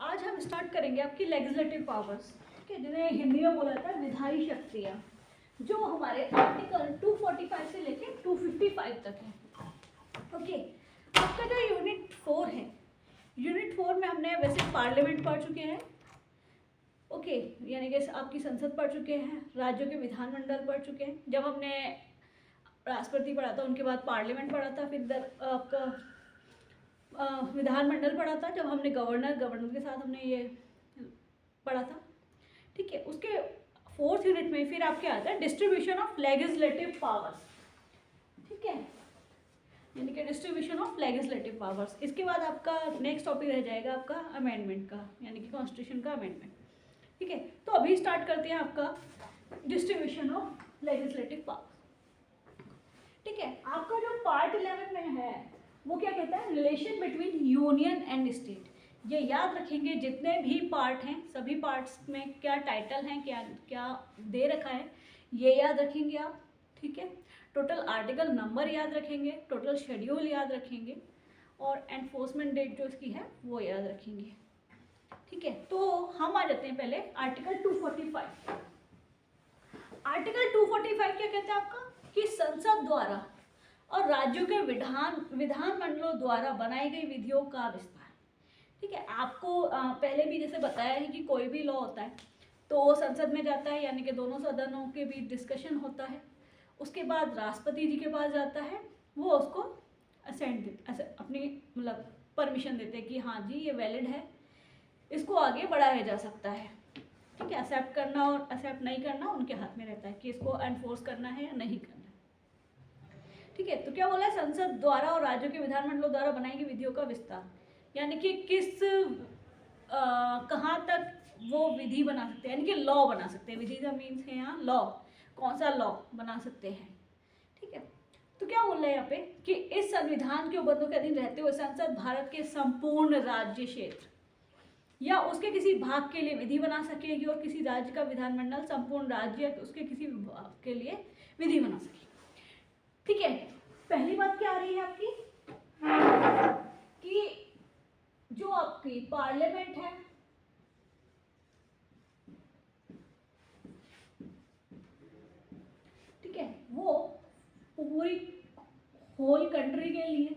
आज हम स्टार्ट करेंगे आपकी लेजिस्लेटिव पावर्स, ठीक है, जिन्हें हिंदी में बोला जाता है विधायी शक्तियाँ, जो हमारे आर्टिकल 245 से लेके 255 तक है। ओके, आपका जो यूनिट 4 है, यूनिट 4 में हमने वैसे पार्लियामेंट पढ़ चुके हैं, ओके, यानी कि आपकी संसद पढ़ चुके हैं, राज्यों के विधानमंडल पढ़ चुके हैं। जब हमने राष्ट्रपति पढ़ा था उनके बाद पार्लियामेंट पढ़ा था, फिर आपका विधानमंडल पढ़ा था, जब हमने गवर्नर के साथ हमने ये पढ़ा था, ठीक है। उसके 4th यूनिट में फिर आपके आता है डिस्ट्रीब्यूशन ऑफ लेजिस्लेटिव पावर्स, ठीक है, यानी कि डिस्ट्रीब्यूशन ऑफ लेजिस्लेटिव पावर्स। इसके बाद आपका नेक्स्ट टॉपिक रह जाएगा आपका अमेंडमेंट का, यानी कि कॉन्स्टिट्यूशन का अमेंडमेंट, ठीक है। तो अभी स्टार्ट करते हैं आपका डिस्ट्रीब्यूशन ऑफ लेजिस्लेटिव पावर्स, ठीक है। आपका जो पार्ट 11 में है वो क्या कहता है, relation between union and state. ये याद रखेंगे, जितने भी पार्ट हैं सभी पार्ट्स में क्या टाइटल हैं, क्या क्या दे रखा है, ये याद रखेंगे आप, ठीक है। टोटल आर्टिकल नंबर याद रखेंगे, टोटल शेड्यूल याद रखेंगे, और एनफोर्समेंट डेट जो इसकी है वो याद रखेंगे, ठीक है। तो हम आ जाते हैं पहले आर्टिकल 245। आर्टिकल 245 क्या कहता है आपका, कि संसद द्वारा और राज्यों के विधानमंडलों द्वारा बनाई गई विधियों का विस्तार, ठीक है। आपको पहले भी जैसे बताया है कि कोई भी लॉ होता है तो वो संसद में जाता है, यानी कि दोनों सदनों के बीच डिस्कशन होता है, उसके बाद राष्ट्रपति जी के पास जाता है, वो उसको अपनी मतलब परमिशन देते हैं कि हाँ जी ये वैलिड है, इसको आगे बढ़ाया जा सकता है, ठीक है। एक्सेप्ट करना और एक्सेप्ट नहीं करना उनके हाथ में रहता है कि इसको एनफोर्स करना है या नहीं करना है, ठीक है। तो क्या बोला है, संसद द्वारा और राज्यों के विधानमंडलों द्वारा बनाई गई विधियों का विस्तार, यानी कि किस कहाँ तक वो विधि बना सकते हैं, यानी कि लॉ बना सकते हैं। विधि का मीन्स है यहाँ लॉ, कौन सा लॉ बना सकते हैं, ठीक है। तो क्या बोल रहे हैं यहाँ पे कि इस संविधान के उपबंधों के अधीन रहते हुए संसद भारत के संपूर्ण राज्य क्षेत्र या उसके किसी भाग के लिए विधि बना सकेगी, और किसी राज्य का विधानमंडल संपूर्ण राज्य या उसके किसी भाग के लिए विधि बना सकेगी, ठीक है। पहली बात क्या आ रही है आपकी, कि जो आपकी पार्लियामेंट है, ठीक है, वो पूरी होल कंट्री के लिए,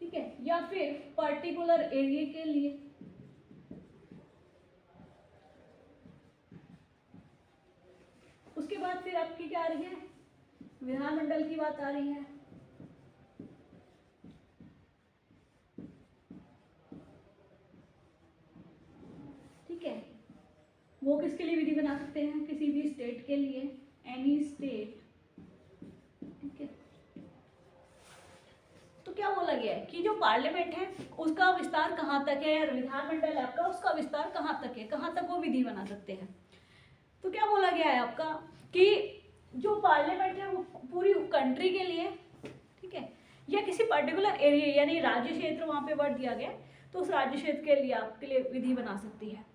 ठीक है, या फिर पर्टिकुलर एरिया के लिए, उसके बाद फिर आपकी क्या आ रही है, विधानमंडल की बात आ रही है, ठीक है। वो किसके लिए विधि बना सकते हैं, किसी भी स्टेट के लिए, एनी स्टेट, ठीक है। तो क्या बोला गया है कि जो पार्लियामेंट है उसका विस्तार कहाँ तक है, या विधानमंडल है आपका उसका विस्तार कहाँ तक है, कहाँ तक वो विधि बना सकते हैं। तो क्या बोला गया है आपका कि जो पार्लियामेंट है वो पूरी कंट्री के लिए, ठीक है, या किसी पर्टिकुलर एरिया यानी राज्य क्षेत्र वहां पे वर्ड दिया गया तो उस राज्य क्षेत्र के लिए आपके लिए विधि बना सकती है।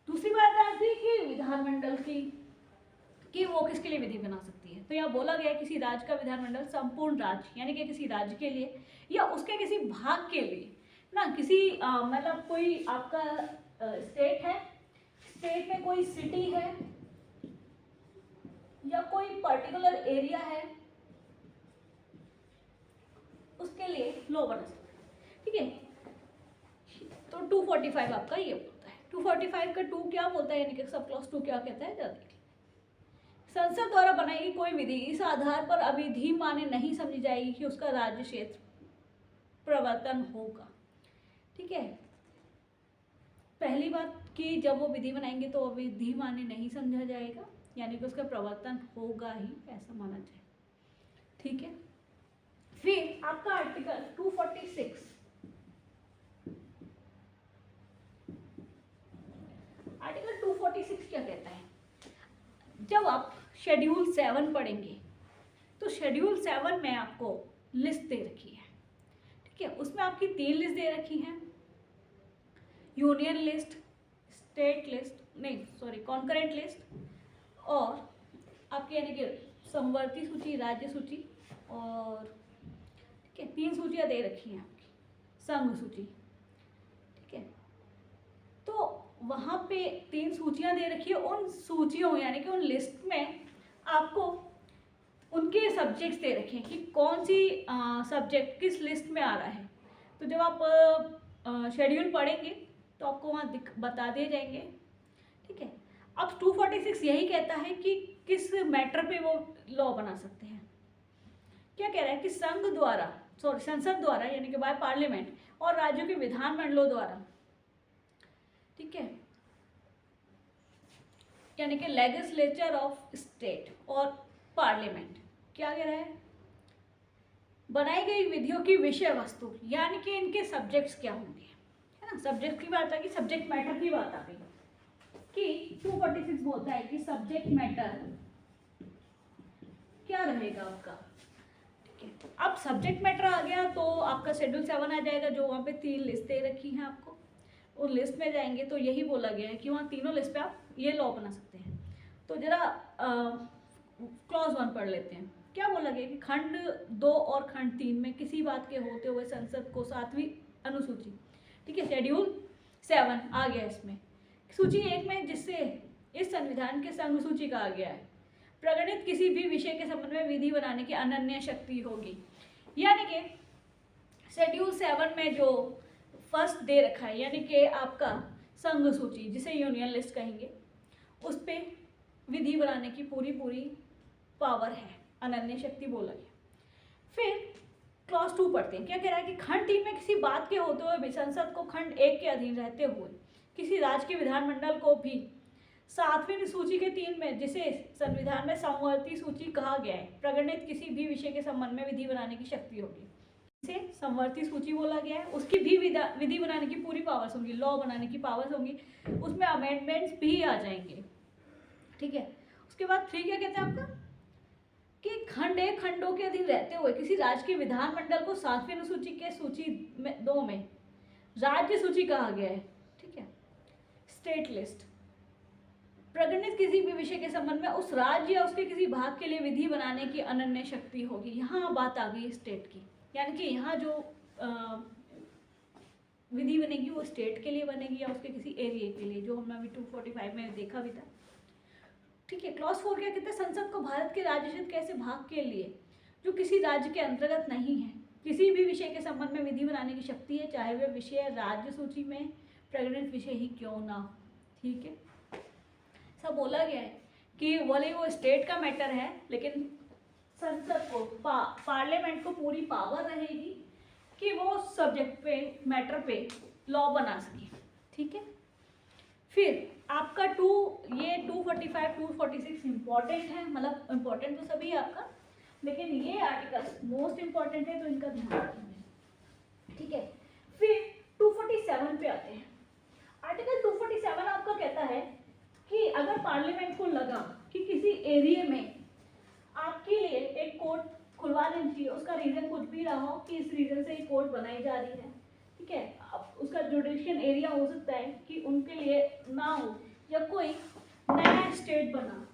दूसरी बात आती है कि विधानमंडल की, कि वो किसके लिए विधि बना सकती है। तो यहाँ बोला गया है किसी राज्य का विधानमंडल संपूर्ण राज्य यानी कि किसी राज्य के लिए या उसके किसी भाग के लिए ना, किसी मतलब कोई आपका स्टेट है, स्टेट में कोई सिटी है या कोई पर्टिकुलर एरिया है, उसके लिए लॉ बना सकता है, ठीक है। तो 245 आपका ये बोलता है। 245 का 2 क्या बोलता है, यानी कि सब क्लॉज 2 क्या कहता है, जरा देखिए। संसद द्वारा बनाई गई कोई विधि इस आधार पर अविधि माने नहीं समझी जाएगी कि उसका राज्य क्षेत्र प्रवर्तन होगा, ठीक है। पहली बात कि जब वो विधि बनाएंगे तो अविधि माने नहीं समझा जाएगा, यानी कि उसका प्रवर्तन होगा ही, ऐसा माना जाए, ठीक है। फिर आपका आर्टिकल 246, आर्टिकल 246 क्या कहता है, जब आप शेड्यूल 7 पढ़ेंगे तो शेड्यूल 7 में आपको लिस्ट दे रखी है, ठीक है। उसमें आपकी 3 लिस्ट दे रखी हैं, यूनियन लिस्ट, स्टेट लिस्ट, नहीं सॉरी कॉन्करेंट लिस्ट, और आपकी यानी कि समवर्ती सूची, राज्य सूची, और ठीक है 3 सूचियाँ दे रखी हैं आपकी, संघ सूची, ठीक है। तो वहाँ पे 3 सूचियाँ दे रखी है, उन सूचियों यानी कि उन लिस्ट में आपको उनके सब्जेक्ट्स दे रखे हैं कि कौन सी सब्जेक्ट किस लिस्ट में आ रहा है। तो जब आप शेड्यूल पढ़ेंगे तो आपको वहाँ बता दिए जाएंगे, ठीक है। अब 246 यही कहता है कि किस मैटर पे वो लॉ बना सकते हैं। क्या कह रहा है कि संसद द्वारा यानी कि बाय पार्लियामेंट और राज्यों के विधानमंडलों द्वारा, ठीक है, यानी कि लेजिस्लेचर ऑफ स्टेट और पार्लियामेंट, क्या कह रहा है, बनाई गई विधियों की विषय वस्तु यानी कि इनके सब्जेक्ट्स क्या होंगे, है ना। सब्जेक्ट की बात आ गई, सब्जेक्ट मैटर की बात आ गई कि 246 बोलता है कि सब्जेक्ट मैटर क्या रहेगा आपका, ठीक है। अब सब्जेक्ट मैटर आ गया तो आपका शेड्यूल 7 आ जाएगा, जो वहाँ पे 3 लिस्टें रखी हैं आपको, उन लिस्ट में जाएंगे तो यही बोला गया है कि वहाँ तीनों लिस्ट पे आप ये लॉ बना सकते हैं। तो जरा क्लॉज 1 पढ़ लेते हैं। क्या बोला गया कि खंड 2 और खंड 3 में किसी बात के होते हुए संसद को 7वीं अनुसूची, ठीक है, शेड्यूल 7 आ गया इसमें, सूची 1 में जिससे इस संविधान के संघ सूची कहा गया है, प्रगणित किसी भी विषय के संबंध में विधि बनाने की अनन्य शक्ति होगी। यानी कि शेड्यूल 7 में जो फर्स्ट दे रखा है यानी कि आपका संघ सूची जिसे यूनियन लिस्ट कहेंगे, उस पे विधि बनाने की पूरी पावर है, अनन्य शक्ति बोला गया। फिर क्लॉज 2 पढ़ते हैं। क्या कह रहा है कि खंड 3 में किसी बात के होते हुए भी संसद को खंड 1 के अधीन रहते हुए किसी राज्य के विधानमंडल को भी 7वीं सूची के 3 में जिसे संविधान में समवर्ती सूची कहा गया है, प्रगणित किसी भी विषय के संबंध में विधि बनाने की शक्ति होगी। इसे समवर्ती सूची बोला गया है, उसकी भी विधि बनाने की पूरी पावर्स होंगी, लॉ बनाने की पावर्स होंगी, उसमें अमेंडमेंट्स भी आ जाएंगे, ठीक है। उसके बाद 3 क्या कहते हैं आपका कि खंड 1 खंड 2 के अधीन रहते हुए किसी राज्य के विधानमंडल को 7वीं अनुसूची के सूची 2 में राज्य सूची कहा गया है, ठीक है, स्टेट लिस्ट, प्रगणित किसी भी विषय के संबंध में उस राज्य या उसके किसी भाग के लिए विधि बनाने की अनन्य शक्ति होगी। यहाँ बात आ गई स्टेट की, यानी कि यहाँ जो विधि बनेगी वो स्टेट के लिए बनेगी या उसके किसी एरिया के लिए, जो हमने अभी 245 में देखा भी था, ठीक है। क्लॉज 4 क्या कहते हैं, संसद को भारत के राज्य क्षेत्र के ऐसे भाग के लिए जो किसी राज्य के अंतर्गत नहीं है किसी भी विषय के संबंध में विधि बनाने की शक्ति है, चाहे वह विषय राज्य सूची में प्रगणित विषय ही क्यों ना हो, ठीक है। सब बोला गया है कि भले वो स्टेट का मैटर है लेकिन संसद को पार्लियामेंट को पूरी पावर रहेगी कि वो सब्जेक्ट पे मैटर पे लॉ बना सके, ठीक है। फिर आपका ये 245 246 इम्पॉर्टेंट है, मतलब इम्पॉर्टेंट तो सभी है आपका, लेकिन ये आर्टिकल मोस्ट इम्पॉर्टेंट है तो इनका ध्यान रखेंगे, ठीक है। फिर 247 पे आते हैं। आर्टिकल 247 आपका कहता है कि अगर पार्लियामेंट को लगा कि किसी एरिया में आपके लिए एक कोर्ट खुलवा देनी चाहिए, उसका रीजन कुछ भी रहा हो कि इस रीजन से एक कोर्ट बनाई जा रही है, ठीक है, अब उसका जुडिशियल एरिया हो सकता है कि उनके लिए ना हो या कोई नया स्टेट बना,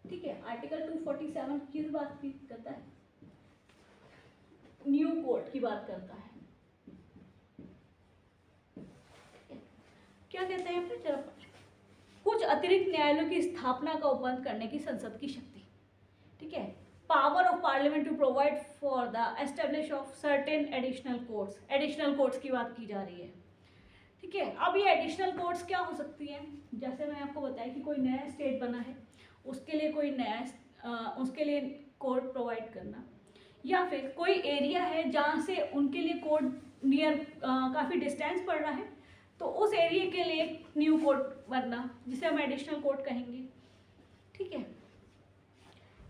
ठीक है। आर्टिकल 247 किस बात की करता है, न्यू कोर्ट की बात करता है, क्या कहते हैं अपने जरा कुछ अतिरिक्त न्यायालयों की स्थापना का उपबंध करने की संसद की शक्ति, ठीक है। Power of parliament to provide for the establish of certain additional courts की बात की जा रही है, ठीक है। अब ये एडिशनल कोर्ट्स क्या हो सकती हैं, जैसे मैं आपको बताया कि कोई नया स्टेट बना है उसके लिए कोई नया उसके लिए कोर्ट प्रोवाइड करना, या फिर कोई एरिया है जहाँ से उनके लिए कोर्ट नियर काफ़ी डिस्टेंस पड़ रहा है तो उस एरिया के लिए न्यू कोर्ट बनना जिसे हम एडिशनल कोर्ट कहेंगे, ठीक है।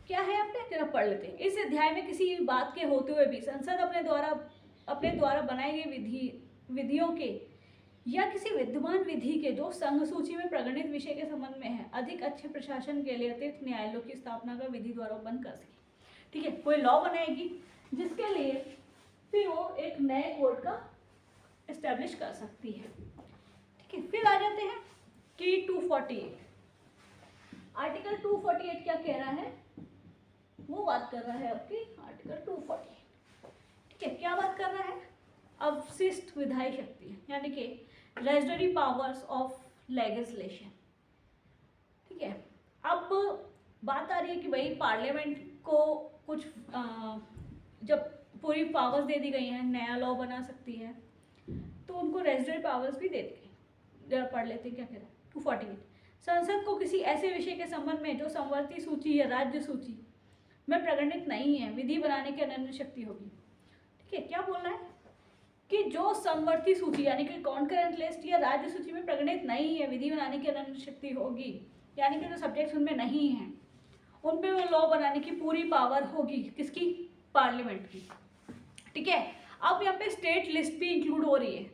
क्या है आपने जरा पढ़ लेते हैं। इस अध्याय में किसी बात के होते हुए भी संसद अपने द्वारा बनाई गई विधियों के या किसी विद्यमान विधि के जो संघ सूची में प्रगणित विषय के संबंध में है अधिक अच्छे प्रशासन के लिए अतिरिक्त न्यायालयों की स्थापना का विधि द्वारा बंद कर सके, ठीक है। कोई लॉ बनाएगी जिसके लिए फिर वो एक नए कोर्ट का एस्टेब्लिश कर सकती है, ठीक है। फिर आ जाते हैं कि 248 आर्टिकल 248 क्या कह रहा है, वो बात कर रहा है आपकी आर्टिकल 248, ठीक है। क्या बात कर रहा है, अवशिष्ट विधायी शक्ति, यानी कि रेजिडरी पावर्स ऑफ लेजिस्लेशन। ठीक है, अब बात आ रही है कि भाई पार्लियामेंट को कुछ जब पूरी पावर्स दे दी गई हैं, नया लॉ बना सकती है, तो उनको रेजिडरी पावर्स भी दे दी गई। जरा पढ़ लेते हैं क्या कह रहा है 248। संसद को किसी ऐसे विषय के संबंध में जो संवर्ती सूची या राज्य सूची में प्रगणित नहीं है विधि बनाने की अनन्य शक्ति होगी। ठीक है, क्या बोलना है कि जो संवर्ती सूची यानी कि कॉन्करेंट लिस्ट या राज्य सूची में प्रगणित नहीं है विधि बनाने की अनन्य शक्ति होगी, यानी कि जो सब्जेक्ट्स उनमें नहीं हैं उन पे वो लॉ बनाने की पूरी पावर होगी, किसकी? पार्लियामेंट की। ठीक है, अब यहाँ पे स्टेट लिस्ट भी इंक्लूड हो रही है।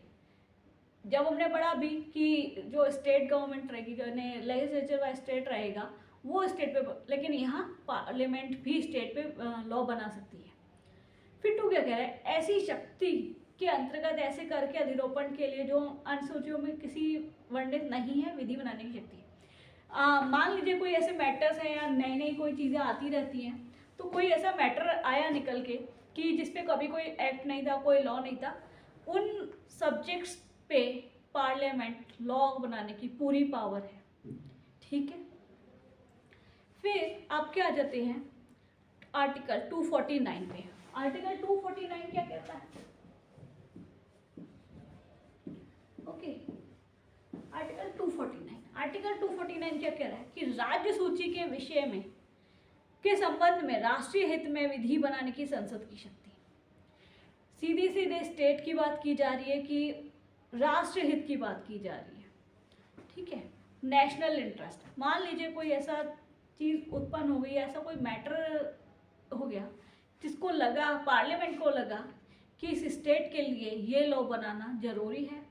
जब हमने पढ़ा अभी कि जो स्टेट गवर्नमेंट रहेगी, जो लेजिस्लेचर वाइज स्टेट रहेगा वो स्टेट पे, लेकिन यहाँ पार्लियामेंट भी स्टेट पे लॉ बना सकती है। फिर 2 क्या कह रहा है, ऐसी शक्ति के अंतर्गत ऐसे कर के अधिरोपण के लिए जो अनुसूचियों में किसी वर्णित नहीं है विधि बनाने की शक्ति। मान लीजिए कोई ऐसे मैटर्स हैं या नई नई कोई चीज़ें आती रहती हैं, तो कोई ऐसा मैटर आया निकल के कि जिसपे कभी कोई एक्ट नहीं था, कोई लॉ नहीं था, उन सब्जेक्ट्स पे पार्लियामेंट लॉ बनाने की पूरी पावर है। ठीक है, फिर आप क्या आ जाते हैं आर्टिकल 249 पे। आर्टिकल 249 क्या कहता है? ओके, आर्टिकल 249 क्या कह रहा है कि राज्य सूची के विषय में के संबंध में राष्ट्रीय हित में विधि बनाने की संसद की शक्ति। सीधे सीधे स्टेट की बात की जा रही है कि राष्ट्रीय हित की बात की जा रही है। ठीक है, नेशनल इंटरेस्ट, मान लीजिए कोई ऐसा चीज़ उत्पन्न हो गई, ऐसा कोई मैटर हो गया जिसको लगा, पार्लियामेंट को लगा कि इस स्टेट के लिए ये लॉ बनाना जरूरी है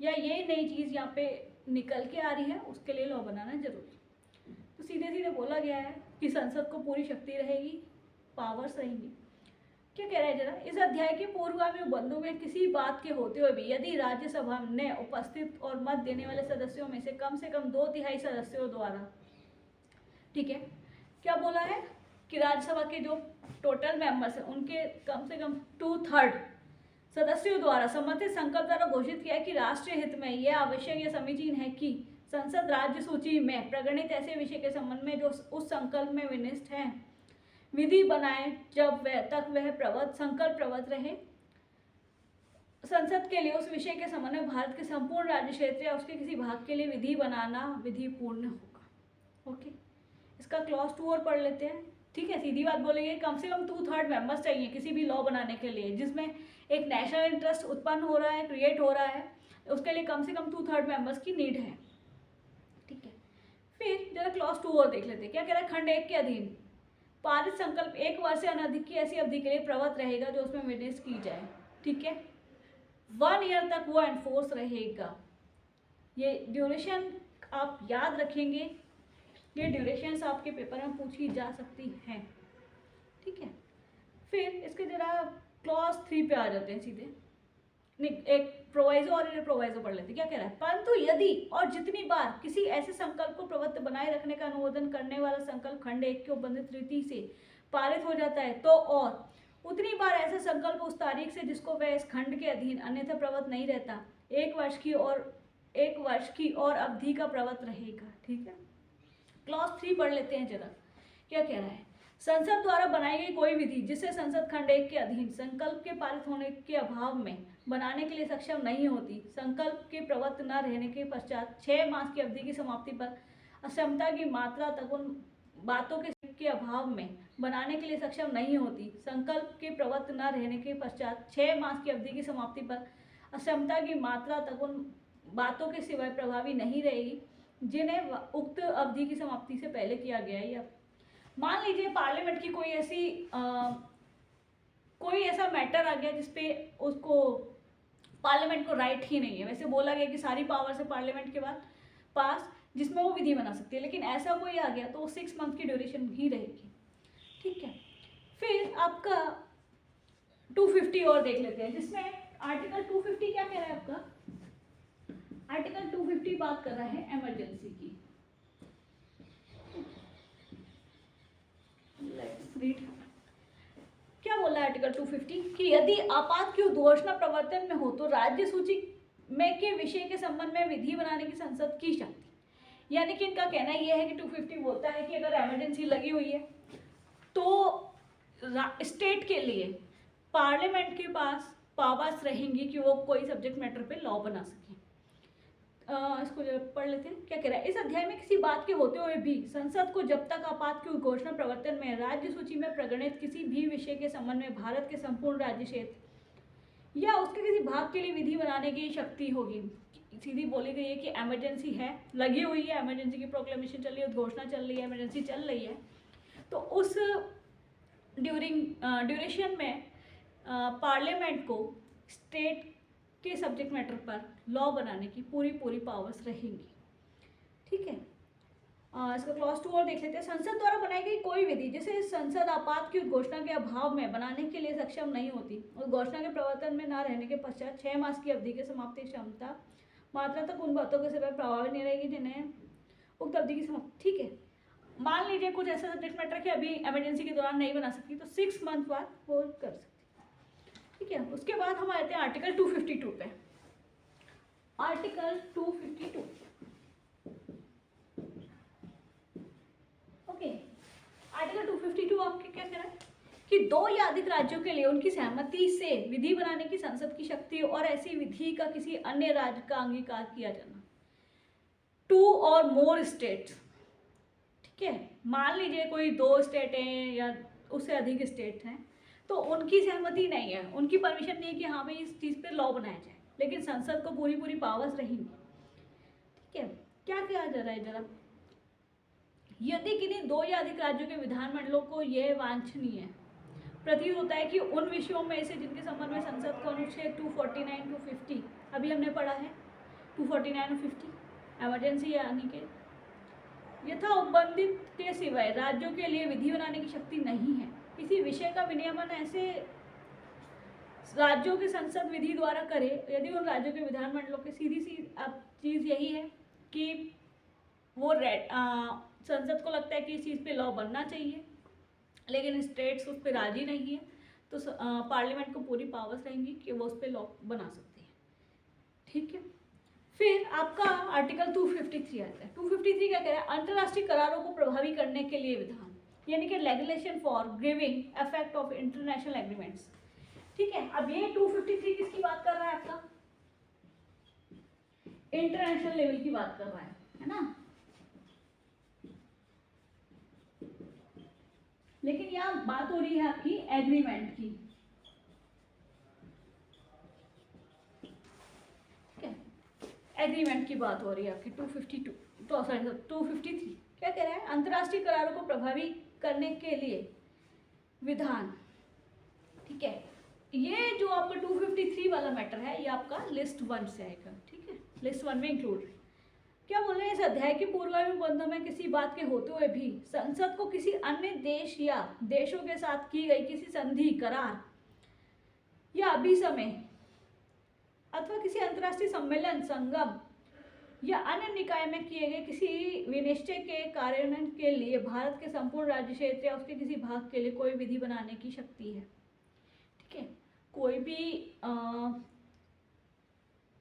या ये नई चीज़ यहाँ पे निकल के आ रही है, उसके लिए लॉ बनाना जरूरी है। तो सीधे सीधे बोला गया है कि संसद को पूरी शक्ति रहेगी, पावर्स रहेंगी। क्या कह रहा है जरा, इस अध्याय के पूर्वगामी बंधु में किसी बात के होते हुए भी यदि राज्यसभा ने उपस्थित और मत देने वाले सदस्यों में से कम 2/3 सदस्यों द्वारा, ठीक है, क्या बोला है कि राज्यसभा के जो टोटल मेंबर्स हैं उनके कम से कम 2/3 सदस्यों द्वारा सम्मतित संकल्प द्वारा घोषित किया कि राष्ट्रीय हित में यह आवश्यक या समीचीन है कि संसद राज्य सूची में प्रगणित ऐसे विषय के संबंध में जो उस संकल्प में विनिष्ट है विधि बनाए जब वह संकल्प प्रवत रहे। संसद के लिए उस विषय के संबंध में भारत के संपूर्ण राज्य क्षेत्र या उसके किसी भाग के लिए विधि बनाना विधिपूर्ण होगा। ओके, इसका क्लॉज 2 और पढ़ लेते हैं। ठीक है, सीधी बात बोलेंगे, कम से कम 2/3 मेंबर्स चाहिए किसी भी लॉ बनाने के लिए जिसमें एक नेशनल इंटरेस्ट उत्पन्न हो रहा है, क्रिएट हो रहा है, उसके लिए कम से कम 2/3 मेंबर्स की नीड है। ठीक है, फिर जरा क्लॉज 2 और देख लेते हैं। क्या कह रहा है, खंड 1 के अधीन पारित संकल्प 1 वर्ष से अनधिक की ऐसी अवधि के लिए प्रवत रहेगा जो उसमें विनिष्ट की जाए। ठीक है, 1 ईयर तक वो एनफोर्स रहेगा। ये ड्यूरेशन आप याद रखेंगे, ये ड्यूरेशंस आपके पेपर में पूछी जा सकती हैं। ठीक है, फिर इसके जरा क्लॉज 3 पे आ जाते हैं सीधे। नहीं, एक प्रोवाइजो और प्रोवाइजो पढ़ लेते हैं। क्या कह रहा है, परंतु यदि और जितनी बार किसी ऐसे संकल्प को प्रवृत्त बनाए रखने का अनुमोदन करने वाला संकल्प खंड 1 के उपबंधित रीति से पारित हो जाता है तो और उतनी बार ऐसा संकल्प उस तारीख से जिसको वह इस खंड के अधीन अन्यथा प्रवृत्त नहीं रहता 1 वर्ष की और अवधि का प्रवृत्त रहेगा। ठीक है, क्लॉज 3 पढ़ लेते हैं जरा। क्या कह रहा है, संसद द्वारा बनाई गई कोई विधि जिसे संसद खंड 1 के अधीन संकल्प के पारित होने के अभाव में बनाने के लिए सक्षम नहीं होती, संकल्प के प्रवृत्त न रहने के पश्चात 6 मास की अवधि की समाप्ति पर अक्षमता की मात्रा तक उन बातों के अभाव में बनाने के लिए सक्षम नहीं होती, संकल्प के प्रवृत्त न रहने के पश्चात 6 मास की अवधि की समाप्ति पर अक्षमता की मात्रा तक उन बातों के सिवाय प्रभावी नहीं रहेगी जिन्हें उक्त अवधि की समाप्ति से पहले किया गया है। या मान लीजिए पार्लियामेंट की कोई ऐसा मैटर आ गया जिसपे उसको पार्लियामेंट को राइट ही नहीं है, वैसे बोला गया कि सारी पावर से पार्लियामेंट के बाद पास जिसमें वो विधि बना सकती है, लेकिन ऐसा कोई आ गया तो 6 मंथ की ड्यूरेशन ही रहेगी। ठीक है, फिर आपका 250 और देख लेते हैं जिसमें आर्टिकल 250 क्या कह रहा है आपका, आर्टिकल 250 बात कर रहा है इमरजेंसी की। लेट्स रीड, क्या बोल रहा है आर्टिकल आर्टिकल 250 कि यदि आपात की उद्घोषणा प्रवर्तन में हो तो राज्य सूची में के विषय के संबंध में विधि बनाने की संसद की शक्ति। यानी कि इनका कहना यह है कि 250 बोलता है कि अगर इमरजेंसी लगी हुई है तो स्टेट के लिए पार्लियामेंट के पास पावर्स रहेंगी कि वो कोई सब्जेक्ट मैटर पे लॉ बना सके। इसको पढ़ लेते हैं क्या कह रहा है। इस अध्याय में किसी बात के होते हुए भी संसद को जब तक आपात की घोषणा प्रवर्तन में राज्य सूची में प्रगणित किसी भी विषय के संबंध में भारत के संपूर्ण राज्य क्षेत्र या उसके किसी भाग के लिए विधि बनाने की शक्ति होगी। सीधी बोली गई है कि इमरजेंसी है, लगी हुई है, इमरजेंसी की प्रोक्लेमेशन चल रही है, घोषणा चल रही है, इमरजेंसी चल रही है, तो उस ड्यूरेशन में पार्लियामेंट को स्टेट के सब्जेक्ट मैटर पर लॉ बनाने की पूरी पावर्स रहेंगी। ठीक है, इसका क्लॉज 2 और देख लेते हैं। संसद द्वारा बनाई गई कोई विधि जिसे संसद आपात की घोषणा के अभाव में बनाने के लिए सक्षम नहीं होती और घोषणा के प्रवर्तन में न रहने के पश्चात 6 मास की अवधि के समाप्ति क्षमता मात्रा तक उन बातों के समय प्रभावित नहीं रहेगी जिन्हें उक्त अवधि की समाप्ति। ठीक है, मान लीजिए कुछ ऐसा सब्जेक्ट मैटर कि अभी इमरजेंसी के दौरान नहीं बना सकती तो 6 मंथ बाद वो कर सकती। ठीक है, उसके बाद हम आते हैं आर्टिकल 252 पे। आर्टिकल 252 ओके, आर्टिकल 252 आपके क्या कह रहा है कि 2 या अधिक राज्यों के लिए उनकी सहमति से विधि बनाने की संसद की शक्ति और ऐसी विधि का किसी अन्य राज्य का अंगीकार किया जाना। 2 और मोर स्टेट्स। ठीक है, मान लीजिए कोई 2 स्टेट हैं या उससे अधिक स्टेट हैं तो उनकी सहमति नहीं है, उनकी परमिशन नहीं है कि हाँ भाई इस चीज़ पे लॉ बनाया जाए, लेकिन संसद को पूरी पावर्स रहेंगी। ठीक है, क्या किया जा रहा है जरा, यदि किन्हीं 2 या अधिक राज्यों के विधानमंडलों को यह वांछनीय प्रतीत होता है कि उन विषयों में से जिनके संबंध में संसद को अनुच्छेद 249 250 अभी हमने पढ़ा है 249 और 50 इमरजेंसी यानी कि यथा उपबंधित के सिवाय राज्यों के लिए विधि बनाने की शक्ति नहीं है, किसी विषय का विनियमन ऐसे राज्यों के संसद विधि द्वारा करे यदि उन राज्यों के विधानमंडलों के सीधी सी अब चीज़ यही है कि वो संसद को लगता है कि इस चीज़ पे लॉ बनना चाहिए लेकिन स्टेट्स उस पर राजी नहीं है तो पार्लियामेंट को पूरी पावर्स रहेंगी कि वो उस पर लॉ बना सकती है। ठीक है, फिर आपका आर्टिकल 253 आता है। 253 क्या कह रहा है, अंतर्राष्ट्रीय करारों को प्रभावी करने के लिए विधान, यानी कि legislation for giving effect of international agreements. ठीक है, अब ये 253 किसकी बात कर रहा है, आपका इंटरनेशनल लेवल की बात कर रहा है ना। लेकिन यहाँ बात हो रही है आपकी एग्रीमेंट की। ठीक है, एग्रीमेंट की बात हो रही है आपकी 252 तो सॉरी 253 क्या कह रहा है, अंतर्राष्ट्रीय करारों को प्रभावी करने के लिए विधान। ठीक है, ये जो आपका 253 वाला मैटर है ये आपका लिस्ट 1 से आएगा। ठीक है, लिस्ट 1 में इंक्लूड है। क्या बोल रहे हैं, इस अध्याय के पूर्वगामी बंधों में किसी बात के होते हुए भी संसद को किसी अन्य देश या देशों के साथ की गई किसी संधि, करार या अभिसमय अथवा किसी अंतर्राष्ट्रीय सम्मेलन, संगम या अन्य निकाय में किए गए किसी विनिश्चय के कार्यान्वयन के लिए भारत के संपूर्ण राज्य क्षेत्र या उसके किसी भाग के लिए कोई विधि बनाने की शक्ति है। ठीक है, कोई भी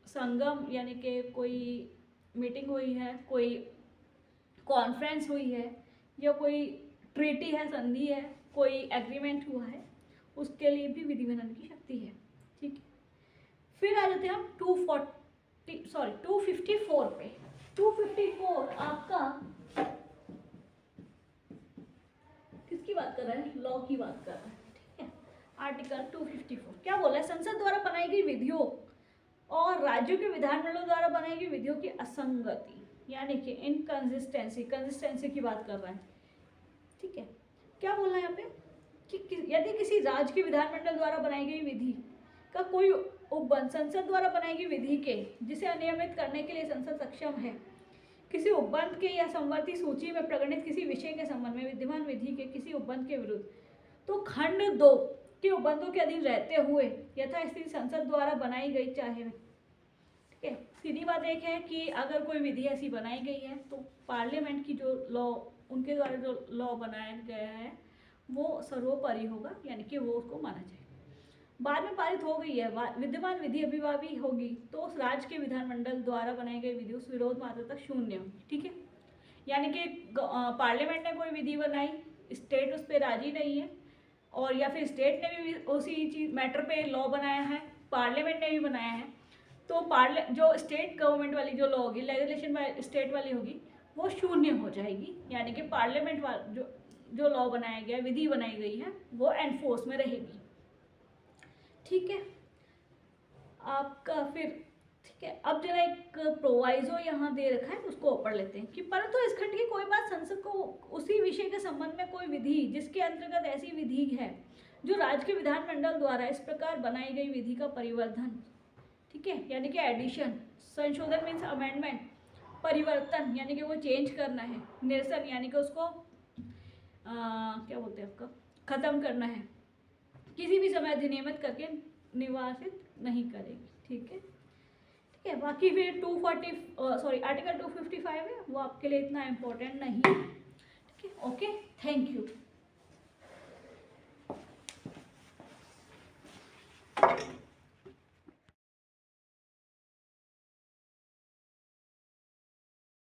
संगम यानी कि कोई मीटिंग हुई है, कोई कॉन्फ्रेंस हुई है या कोई ट्रीटी है, संधि है, कोई एग्रीमेंट हुआ है, उसके लिए भी विधि बनाने की शक्ति है। ठीक है, फिर आ जाते हैं हम 254 पे। 254 आपका किसकी बात कर रहा है, लॉ की बात कर रहा है। ठीक है, आर्टिकल 254 क्या बोला है, संसद द्वारा बनाई गई विधियों और राज्यों के विधानमंडलों द्वारा बनाई गई विधियों की असंगति यानी कि इनकंसिस्टेंसी, कंसिस्टेंसी की बात कर रहा है। ठीक है, क्या बोल रहा है यहाँ पे कि यदि किसी राज्य के विधानमंडल द्वारा बनाई गई विधि का कोई उपबंध संसद द्वारा बनाई गई विधि के जिसे अनियमित करने के लिए संसद सक्षम है, किसी उपबंध के या संवर्ती सूची में प्रगणित किसी विषय के संबंध में विद्यमान विधि के किसी उपबंध के विरुद्ध तो खंड 2 के उपबंधों के अधीन रहते हुए यथास्थिति संसद द्वारा बनाई गई चाहे। ठीक है, सीधी बात एक है कि अगर कोई विधि ऐसी बनाई गई है तो पार्लियामेंट की जो लॉ, उनके द्वारा जो लॉ बनाया गया है वो सर्वोपरि होगा, यानी कि वो उसको माना जाएगा। बाद में पारित हो गई है, विद्यमान विधि अभिभावी होगी तो उस राज्य के विधानमंडल द्वारा बनाई गई विधि उस विरोध मात्रता शून्य होगी। ठीक है, यानी कि पार्लियामेंट ने कोई विधि बनाई, स्टेट उस पर राजी नहीं है, और या फिर स्टेट ने भी उसी चीज मैटर पे लॉ बनाया है, पार्लियामेंट ने भी बनाया है, तो जो स्टेट गवर्नमेंट वाली जो लॉ होगी, लेजिस्लेशन स्टेट वाली होगी, वो शून्य हो जाएगी। यानी कि पार्लियामेंट वाला जो लॉ बनाया गया, विधि बनाई गई है, वो एनफोर्स में रहेगी। ठीक है, आपका फिर ठीक है, अब जरा एक प्रोवाइजो यहाँ दे रखा है, उसको पढ़ लेते हैं कि परंतु इस खंड की कोई बात संसद को उसी विषय के संबंध में कोई विधि जिसके अंतर्गत ऐसी विधि है जो राज्य के विधानमंडल द्वारा इस प्रकार बनाई गई विधि का परिवर्धन, ठीक है, यानी कि एडिशन, संशोधन मीन्स अमेंडमेंट, परिवर्तन यानी कि वो चेंज करना है, निरसन यानी कि उसको क्या बोलते हैं आपका खत्म करना है, किसी भी समय अधिनियमित करके निवासित नहीं करेगी। ठीक है, ठीक है, बाकी फिर आर्टिकल 255 है, वो आपके लिए इतना इम्पोर्टेंट नहीं है। ठीक है, ओके, थैंक यू।